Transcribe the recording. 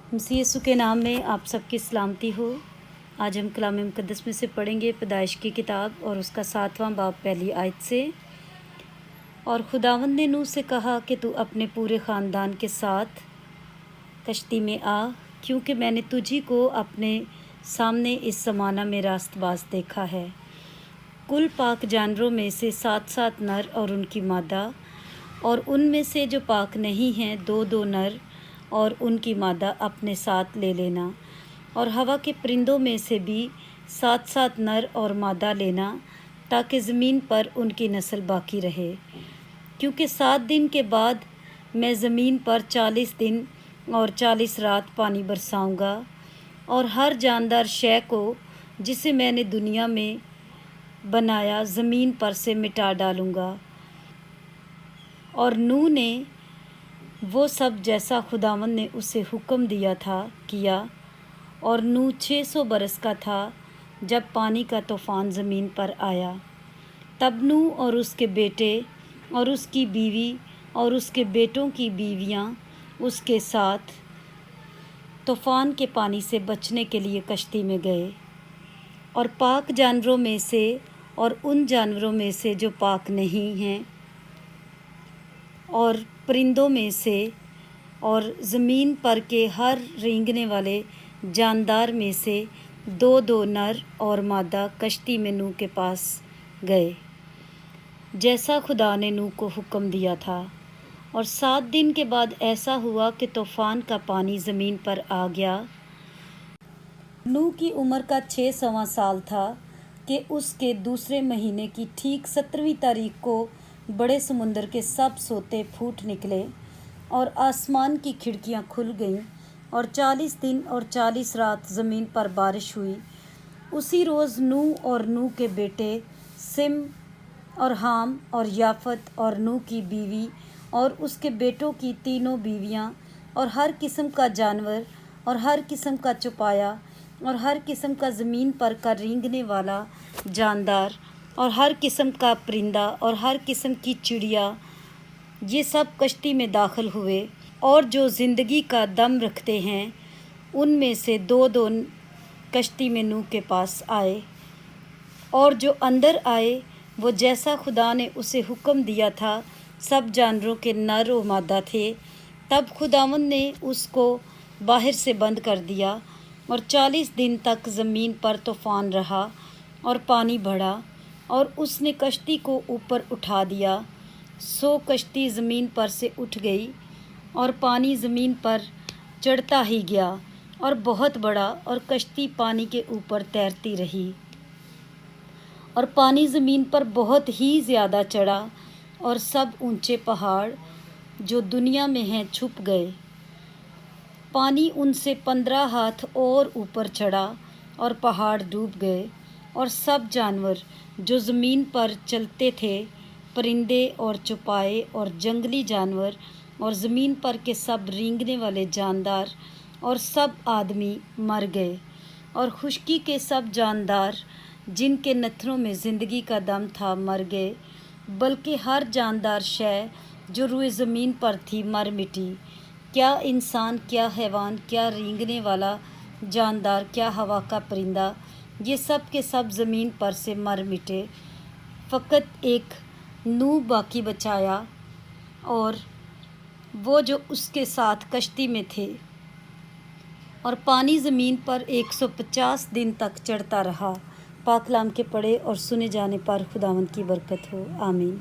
मसीह यीशु के नाम में आप सबकी सलामती हो। आज हम कलाम मुक़द्दस में से पढ़ेंगे पैदाइश की किताब और उसका 7वां बाब पहली आयत से। और खुदावंद ने नूह से कहा कि तू अपने पूरे ख़ानदान के साथ कश्ती में आ, क्योंकि मैंने तुझी को अपने सामने इस ज़माना में रास्तबाज़ देखा है। कुल पाक जानवरों में से 7-7 नर और उनकी मादा, और उनमें से जो पाक नहीं हैं 2-2 नर और उनकी मादा अपने साथ ले लेना। और हवा के परिंदों में से भी 7-7 नर और मादा लेना, ताकि ज़मीन पर उनकी नस्ल बाकी रहे। क्योंकि 7 दिन के बाद मैं ज़मीन पर 40 दिन और 40 रात पानी बरसाऊँगा, और हर जानदार शय को जिसे मैंने दुनिया में बनाया ज़मीन पर से मिटा डालूँगा। और नूह ने वो सब जैसा खुदावंद ने उसे हुक्म दिया था किया। और नूह 600 बरस का था जब पानी का तूफ़ान ज़मीन पर आया। तब नूह और उसके बेटे और उसकी बीवी और उसके बेटों की बीवियां उसके साथ तूफ़ान के पानी से बचने के लिए कश्ती में गए। और पाक जानवरों में से और उन जानवरों में से जो पाक नहीं हैं, और परिंदों में से और ज़मीन पर के हर रेंगने वाले जानदार में से 2-2 नर और मादा कश्ती में नूह के पास गए, जैसा खुदा ने नूह को हुक्म दिया था। और 7 दिन के बाद ऐसा हुआ कि तूफ़ान का पानी ज़मीन पर आ गया। नूह की उम्र का 600वां साल था कि उसके दूसरे महीने की ठीक 17वीं तारीख को बड़े समुंदर के सब सोते फूट निकले और आसमान की खिड़कियां खुल गईं, और 40 दिन और 40 रात ज़मीन पर बारिश हुई। उसी रोज़ नूह और नूह के बेटे सिम और हाम और याफत और नूह की बीवी और उसके बेटों की तीनों बीवियां और हर किस्म का जानवर और हर किस्म का चौपाया और हर किस्म का ज़मीन पर का रेंगने वाला जानदार और हर किस्म का परिंदा और हर किस्म की चिड़िया, ये सब कश्ती में दाखिल हुए। और जो ज़िंदगी का दम रखते हैं उनमें से 2-2 कश्ती में नूह के पास आए। और जो अंदर आए वो जैसा खुदा ने उसे हुक्म दिया था सब जानवरों के नर व मादा थे। तब खुदावंद ने उसको बाहर से बंद कर दिया, और 40 दिन तक ज़मीन पर तूफ़ान रहा और पानी बढ़ा, और उसने कश्ती को ऊपर उठा दिया। सो कश्ती ज़मीन पर से उठ गई, और पानी ज़मीन पर चढ़ता ही गया और बहुत बड़ा, और कश्ती पानी के ऊपर तैरती रही। और पानी ज़मीन पर बहुत ही ज़्यादा चढ़ा, और सब ऊंचे पहाड़ जो दुनिया में हैं छुप गए। पानी उनसे 15 हाथ और ऊपर चढ़ा, और पहाड़ डूब गए। और सब जानवर जो ज़मीन पर चलते थे, परिंदे और चौपाए और जंगली जानवर और ज़मीन पर के सब रेंगने वाले जानदार और सब आदमी मर गए। और खुशकी के सब जानदार जिनके नथनों में ज़िंदगी का दम था मर गए, बल्कि हर जानदार शय जो रुए ज़मीन पर थी मर मिटी। क्या इंसान, क्या हैवान, क्या रेंगने वाला जानदार, क्या हवा का परिंदा, ये सब के सब ज़मीन पर से मर मिटे। फ़कत एक नूह बाकी बचाया, और वो जो उसके साथ कश्ती में थे। और पानी ज़मीन पर 150 दिन तक चढ़ता रहा। पाक कलाम के पढ़े और सुने जाने पर खुदावंद की बरकत हो। आमीन।